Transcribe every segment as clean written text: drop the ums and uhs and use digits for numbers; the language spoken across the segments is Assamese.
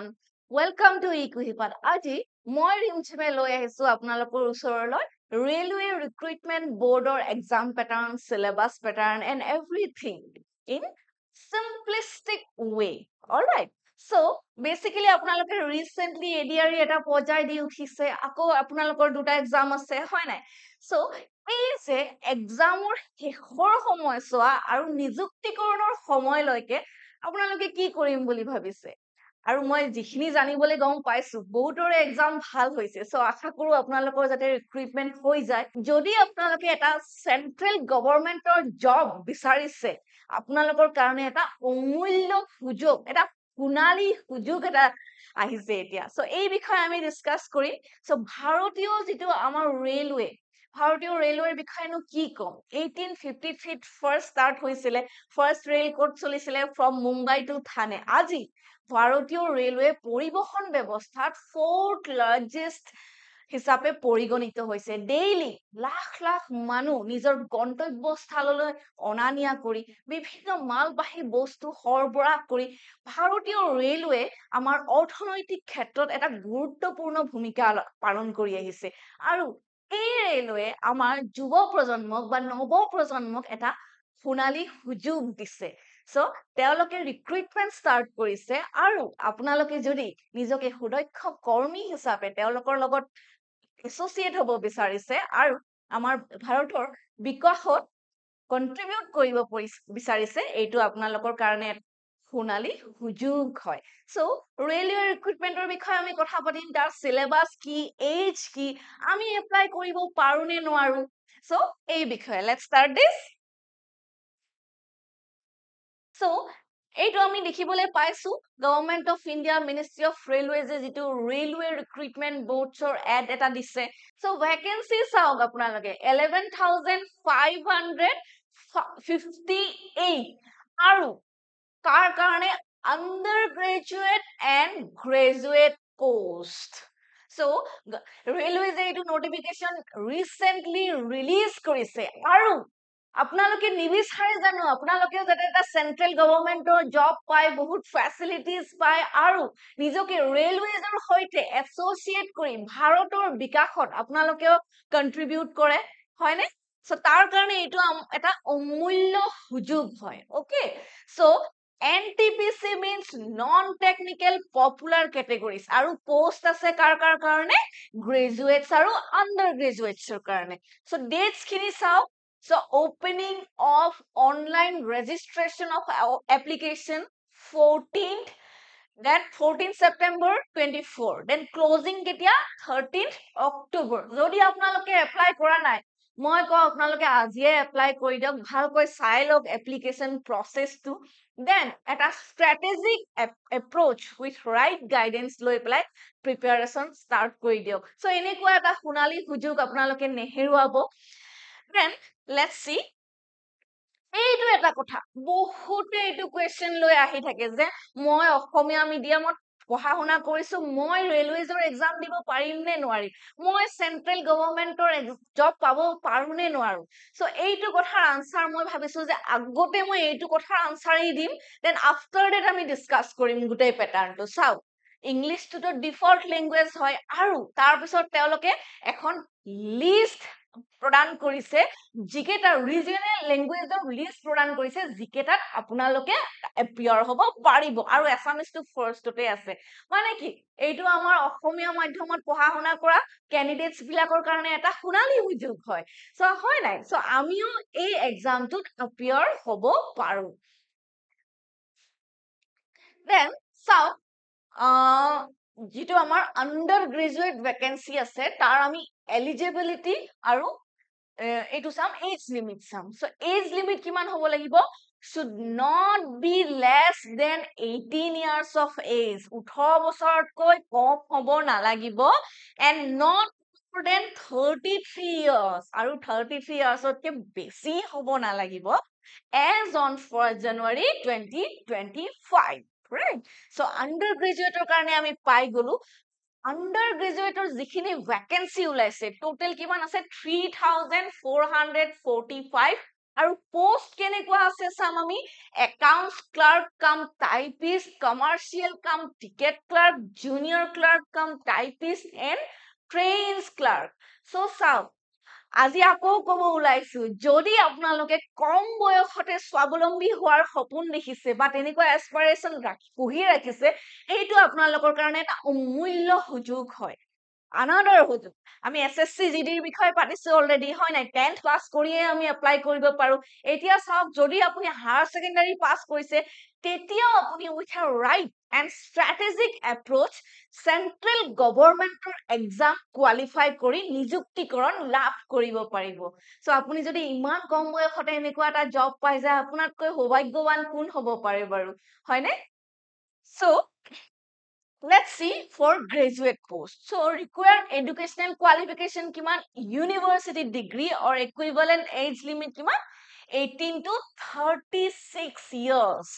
everyone. Welcome to Equipat. Aji, মই ৰিমঝিমে লৈ আহিছো আপোনালোকৰ ওচৰলৈ Railway Recruitment Board or exam pattern, syllabus pattern and everything in simplistic way. All right. So, basically আপোনালোকে recently ADR এটা পৰ্যায় দি উঠিছে আকৌ আপোনালোকৰ দুটা exam আছে হয় নাই so এই যে এক্সামৰ শেষৰ সময়ছোৱা আৰু নিযুক্তিকৰণৰ সময়লৈকে আপোনালোকে কি কৰিম বুলি ভাবিছে আৰু মই যিখিনি জানিবলৈ গম পাইছো বহুতৰে এক্সাম ভাল হৈছে সো আশা কৰো আপোনালোকৰ যাতে ৰিক্ৰুটমেন্ট হৈ যায় যদি আপোনালোকে এটা সেন্ট্ৰেল গভৰ্ণমেন্টৰ জব বিচাৰিছে আপোনালোকৰ কাৰণে এটা অমূল্য সুযোগ এটা সোণালী সুযোগ এটা আহিছে এতিয়া সো এই বিষয়ে আমি ডিসকাস কৰিম সো ভাৰতীয় যেটো আমাৰ ৰেলৱে ভাৰতীয় ৰেলৱেৰ বিষয়েনো কি কম 1853 ফাৰ্স্ট স্টাৰ্ট হৈছিলে ফাৰ্স্ট ৰেল কোড চলিছিলে ফ্ৰম মুম্বাই টু থানে আজি ভাৰতীয় ৰেলৱে পৰিবহন ব্যৱস্থাত ফোৰ্থ লাৰ্জেষ্ট হিচাপে পৰিগণিত হৈছে ডেইলি লাখ লাখ মানুহ নিজৰ গন্তব্যস্থললৈ অনা নিয়া কৰি বিভিন্ন মালবাহী বস্তু সৰবৰাহ কৰি ভাৰতীয় ৰেলৱে আমাৰ অৰ্থনৈতিক ক্ষেত্ৰত এটা গুৰুত্বপূৰ্ণ ভূমিকা পালন কৰি আহিছে আৰু এই ৰেলৱে আমাৰ যুৱ প্ৰজন্মক বা নৱ প্ৰজন্মক এটা সোণালী সুযোগ দিছে সো তেওঁলোকে ৰিক্ৰুটমেন্ট ষ্টাৰ্ট কৰিছে আৰু আপোনালোকে যদি নিজকে সুদক্ষ কৰ্মী হিচাপে তেওঁলোকৰ লগত এছ'চিয়েট হ'ব বিচাৰিছে আৰু আমাৰ ভাৰতৰ বিকাশত কন্ট্ৰিবিউট কৰিব বিচাৰিছে এইটো আপোনালোকৰ কাৰণে সোণালী সুযোগ হয় সো ৰেলৱে ৰিক্ৰুটমেন্টৰ বিষয়ে আমি কথা পাতিম তাৰ সিলেবাস কি এজ কি আমি এপ্লাই কৰিব পাৰো নে নোৱাৰো সো এই বিষয়ে লেটস ষ্টাৰ্ট দিস সো এইটো আমি দেখিবলৈ পাইছো government of India ministry of ৰেলৱেজে যেটো ৰেলৱে ৰিক্ৰুটমেন্ট বৰ্ডছৰ এড এটা দিছে সো ভ্যাকেন্সি চাওক আপোনালোকে 11558 আৰু কাৰ কাৰণে undergraduate and graduate post so railway যে এইটো notification recently release কৰিছে আৰু আপোনালোকে নিবিচাৰে জানো আপোনালোকে যাতে এটা সেন্ট্ৰেল গভৰ্ণমেন্টৰ জব পায় বহুত ফ্যাসিলিটিজ পায় আৰু নিজকে ৰেলৱেজৰ সৈতে এছ'চিয়েট কৰি ভাৰতৰ বিকাশত আপোনালোকেও কন্ট্ৰিবিউট কৰে হয়নে সো তাৰ কাৰণে এইটো এটা অমূল্য সুযোগ হয় okay so NTPC means non-technical popular categories আৰু post আছে কাৰ কাৰণে graduates আৰু undergraduates কাৰণে so dates খিনি চাও so opening of online registration of application 14th then 14th September 24 then closing কেতিয়া 13th October যদি আপোনালোকে এপ্লাই কৰা নাই মই কও আপোনালোকে আজিয়ে এপ্লাই কৰি দিয়ক ভালকৈ চাই লওক এপ্লিকেশন প্ৰসেসটো then এটা strategic approach with right guidance লৈ পেলাই preparation start কৰি দিয়ক so এনেকুৱা এটা সোণালী সুযোগ আপোনালোকে নেহেৰুৱাব then let's see এইটো এটা কথা বহুতে এইটো কোৱেশ্চন লৈ আহি থাকে যে মই অসমীয়া মিডিয়ামত পঢ়া শুনা কৰিছো মই ৰেলৱেজৰ এক্সাম দিব পাৰিম নে নোৱাৰিম মই সেন্ট্ৰেল গভৰ্ণমেন্টৰ জব পাব পাৰো নে নোৱাৰো সো এইটো কথাৰ আনসাৰ মই ভাবিছো যে আগতে মই এইটো কথাৰ আনসাৰই দিম দেন আফটাৰ দ্যাট আমি ডিসকাস কৰিম গুটেই প্যাটাৰ্নটো চাও ইংলিশ টু ডিফল্ট ল্যাঙ্গুৱেজ হয় আৰু তাৰ পিছত তেওঁলোকে এখন লিষ্ট প্ৰদান কৰিছে যিকেটা ৰিজনাল ল্যাঙ্গুৱেজৰ লিষ্ট প্ৰদান কৰিছে যিকেটাত আপোনালোকে এপিয়াৰ হ'ব পাৰিব আৰু এছামিজটো ফাৰ্ষ্টতে আছে মানে কি এইটো আমাৰ অসমীয়া মাধ্যমত পঢ়া শুনা কৰা ক্যান্ডিডেটস বিলাকৰ কাৰণে এটা সোণালী সুযোগ হয় সো হয় নাই সো আমিও এই এক্সামটোত এপিয়াৰ হ'ব পাৰো দেন চাও যেটো আমাৰ আন্ডাৰ গ্ৰেজুৱেট ভ্যাকেন্সি আছে তাৰ আমি এলিজিবিলিটি আৰু এইটো চাম এজ লিমিট চাম সো এজ লিমিট কিমান হ'ব লাগিব should not be less than 18 years of age 18 বছৰতকৈ কম হ'ব নালাগিব and not more than 33 years আৰু 33 years তকৈ বেছি হ'ব নালাগিব as on 1st January 2025 right so undergraduate কাৰণে আমি পাই গলো undergraduate যিখিনি ভ্যাকেন্সি ওলাইছে টোটাল কিমান আছে 3445 আৰু পোষ্ট কেনেকুৱা আছে চাম আমি একাউণ্টছ ক্লাৰ্ক কাম টাইপিষ্ট কমাৰ্চিয়েল কাম টিকেট ক্লাৰ্ক জুনিয়ৰ ক্লাৰ্ক কাম টাইপিষ্ট এণ্ড ট্ৰেইনছ ক্লাৰ্ক চ' চাওক আজি আকৌ কব ওলাইছো যদি আপোনালোকে কম বয়সতে স্বাৱলম্বী হোৱাৰ সপোন দেখিছে বা তেনেকুৱা এছপাইৰেশ্যন পুহি ৰাখিছে এইটো আপোনালোকৰ কাৰণে এটা অমূল্য সুযোগ হয় আনাদৰ সুযোগ আমি এছএছচি জিডিৰ বিষয়ে পাতিছো অলৰেডি হয় নাই 10th পাছ কৰিয়ে আমি এপ্লাই কৰিব পাৰো এতিয়া চাওক যদি আপুনি হায়াৰ ছেকেণ্ডাৰী পাছ কৰিছে তেতিয়াও আপুনি with a right and strategic approach central গভৰ্ণমেণ্টৰ এক্সাম কোৱালিফাই কৰি নিযুক্তিকৰণ লাভ কৰিব পাৰিব চ' আপুনি যদি ইমান কম বয়সতে এনেকুৱা এটা জব পাই যায় আপোনাতকৈ সৌভাগ্যৱান কোন হ'ব পাৰে বাৰু হয়নে চ' let's see for graduate post so required educational qualification kiman university degree or equivalent age limit kiman 18 to 36 years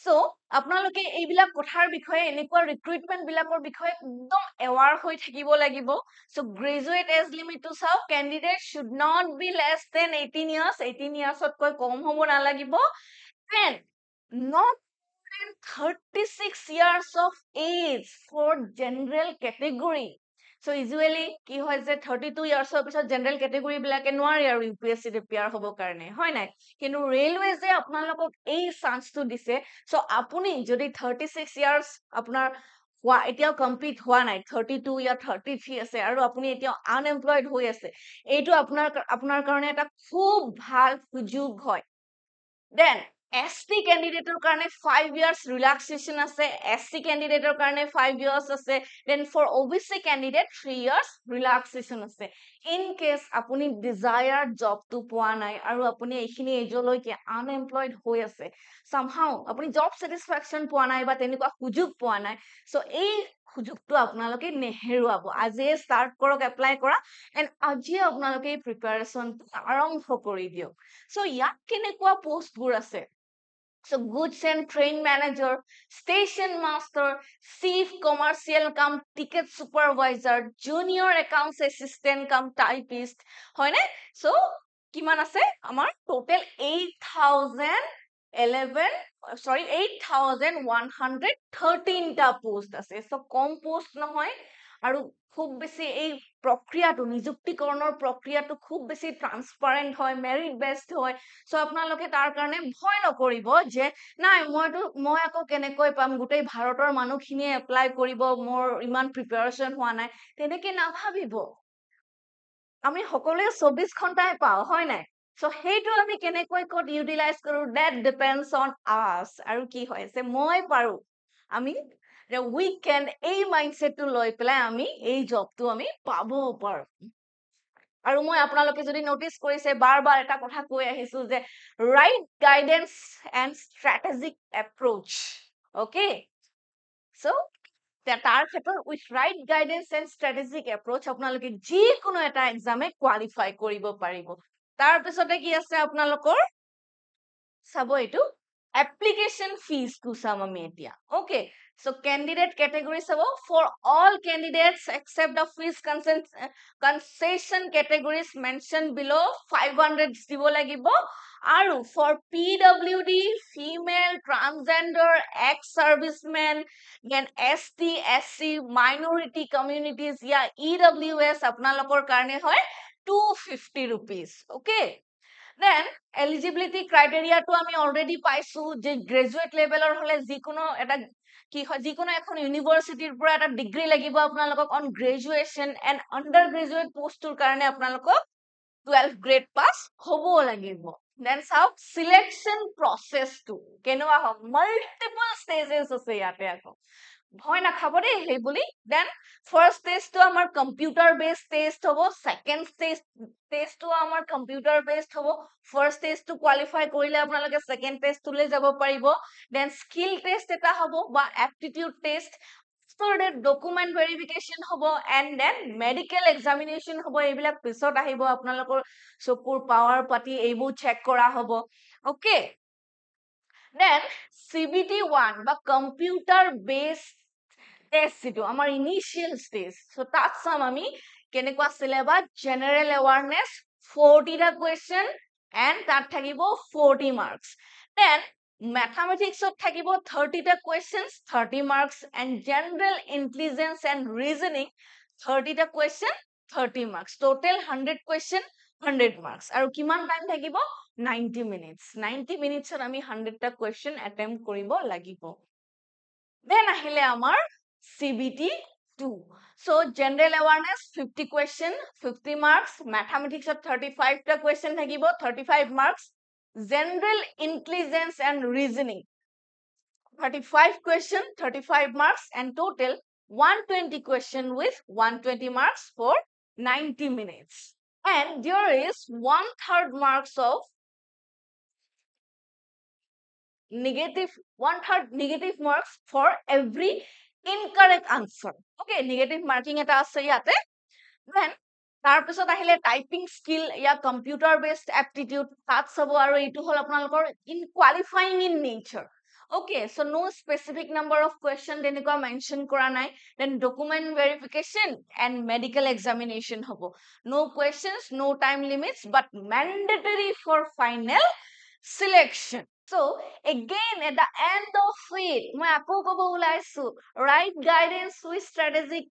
so আপোনালোকে এইবিলাক কথাৰ বিষয়ে এনেকুৱা ৰিক্ৰুটমেন্ট বিলাকৰ বিষয়ে একদম এৱাৰ হৈ থাকিব লাগিব so graduate age limit to চাওক candidate should not be less than 18 years 18 years কৈ কম হ'ব নালাগিব and not 36 years of age for general category so usually কি হয় যে 32 years of পিছত general category বিলাকে নোৱাৰে আৰু UPSC প্ৰিপেয়াৰ হ'ব কাৰণে হয় নাই কিন্তু ৰেলৱে যে আপোনালোকক এই চান্সটো দিছে so আপুনি যদি 36 years আপোনাৰ এতিয়াও কমপ্লিট হোৱা নাই 32 या 33 আছে আৰু আপুনি এতিয়া আনএমপ্লয়েড হৈ আছে এইটো আপোনাৰ কাৰণে এটা খুব ভাল সুযোগ হয় then ST ক্যান্ডিডেটৰ কাৰণে 5 years relaxation আছে SC ক্যান্ডিডেটৰ কাৰণে 5 years আছে then for OBC candidate 3 years relaxation আছে in case আপুনি desired job টো পোৱা নাই আৰু আপুনি এইখিনি এজলৈকে unemployed হৈ আছে somehow আপুনি job satisfaction পোৱা নাই বা তেনেকুৱা সুযোগ পোৱা নাই so এই সুযোগটো আপোনালোকে নেহেৰুৱাব আজিয়ে ষ্টাৰ্ট কৰক এপ্লাই কৰা এণ্ড আজিয়ে আপোনালোকে প্ৰিপাৰেচন আৰম্ভ কৰি দিয়ক so ইয়াত কেনেকুৱা পোষ্টবোৰ আছে so goods and train manager station master chief commercial come ticket supervisor junior accounts assistant come typist হয় নে so কিমান আছে আমাৰ total 8113 টা পোষ্ট আছে so কম পোষ্ট নহয় আৰু খুব বেছি এই প্ৰক্ৰিয়াটো নিযুক্তিকৰণৰ প্ৰক্ৰিয়াটো খুব বেছি ট্ৰান্সপাৰেন্ট হয় মেৰিট বেসড হয় সো আপোনালোকে তাৰ কাৰণে ভয় নকৰিব যে নাই মই আকৌ কেনেকৈ পাম গোটেই ভাৰতৰ মানুহখিনিয়ে এপ্লাই কৰিব মোৰ ইমান প্ৰিপাৰেচন হোৱা নাই তেনেকে নাভাবিব আমি সকলোৱে 24 ঘণ্টাই পাও হয় নাই সো সেইটো আমি কেনেকৈ কোড ইউটিলাইজ কৰো that depends on us আৰু কি হয় যে মই পাৰো আমি উইকেন্ড এই মাইন্ডসেটটো লৈ পেলাই আমি এই জবটো আমি পাব পাৰো আৰু মই আপোনালোকে যদি নোটিস কৰিছে বাৰ এটা কথা কৈ আহিছো যে right guidance and strategic approach okay so তাৰ ক্ষেত্ৰত with right guidance and strategic approach আপোনালোকে যিকোনো এটা এক্সামে কোৱালিফাই কৰিব পাৰিব তাৰ পিছতে কি আছে আপোনালোকৰ চাব এইটো application fees to চাম আমি এতিয়া okay so candidate category sabo for all candidates except the fees concession categories mentioned below 500 দিব লাগিব আৰু for PWD female transgender ex servicemen then ST SC minority communities ya EWS আপোনালোকৰ কাৰণে হয় 250 rupees okay then eligibility criteria to আমি already পাইছো যে graduate levelৰ হলে যিকোনো এটা কি হয় যিকোনো এখন ইউনিভাৰ্সিটিৰ পৰা এটা ডিগ্ৰী লাগিব আপোনালোকক on graduation and undergraduate পোষ্টৰ কাৰণে আপোনালোকক 12th grade pass হ'ব লাগিব then চাওক selection process টো কেনেকুৱা হয় multiple stages আছে ইয়াতে আকৌ ভয় নাখাব দেই সেই বুলি then first stage to আমাৰ computer based test হ'ব second stage test to আমাৰ computer based হ'ব first stage to qualify কৰিলে আপোনালোকে second test তুলে যাব পাৰিব then skill test এটা হ'ব বা aptitude test after that document verification হ'ব and then medical examination হ'ব এইবিলাক পিছত আহিব আপোনালোকৰ চকুৰ পাৱাৰ পাতি এইবোৰ চেক কৰা হ'ব okay then CBT1 বা computer based test যিটো আমাৰ initial stage so তাত চাম আমি কেনেকুৱা syllabus general awareness 40 টা question and তাত থাকিব 40 marks. Then mathematics ত থাকিব 30 টা questions, 30 marks, and general intelligence and reasoning 30 টা question, 30 marks. Total 100 question, 100 marks. আৰু কিমান টাইম থাকিব 90 minutes. 90 minutes ত আমি 100 টা question attempt কৰিব লাগিব. Then আহিলে আমাৰ CBT 2. So general awareness 50 question, 50 marks. Mathematics of 35 ta question থাকিব 35 marks. General intelligence and reasoning 35 question, 35 marks, and total 120 question with 120 marks for 90 minutes. And there is 1/3 marks of one-third negative marks for every incorrect answer. Okay, negative marking eta ase yate. Then তাৰপিছত আহিলে টাইপিং স্কিল ইয়া কম্পিউটাৰ বেসড এপ্টিটিউড তাত চাব আৰু এইটো হল আপোনালোকৰ in qualifying in nature. Okay, so no specific number of question তেনেকুৱা মেনশন কৰা নাই. Then document verification and medical examination হ'ব. No questions, no time limits, but mandatory for final selection. So again at the end of it মই আকৌ ক'ব ওলাইছো right guidance with strategic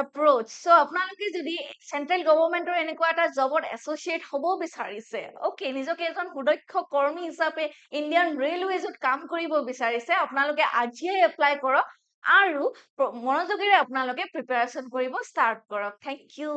approach. So আপোনালোকে যদি সেন্ট্ৰেল গভৰ্ণমেন্টৰ এনেকুৱা এটা জবত এছ'চিয়েট হ'ব বিচাৰিছে, ওকে নিজকে এজন সুদক্ষ কৰ্মী হিচাপে ইণ্ডিয়ান ৰেলৱেজত কাম কৰিব বিচাৰিছে, আপোনালোকে আজিয়ে এপ্লাই কৰক আৰু মনোযোগেৰে আপোনালোকে প্ৰিপাৰেচন কৰিব ষ্টাৰ্ট কৰক. Thank U.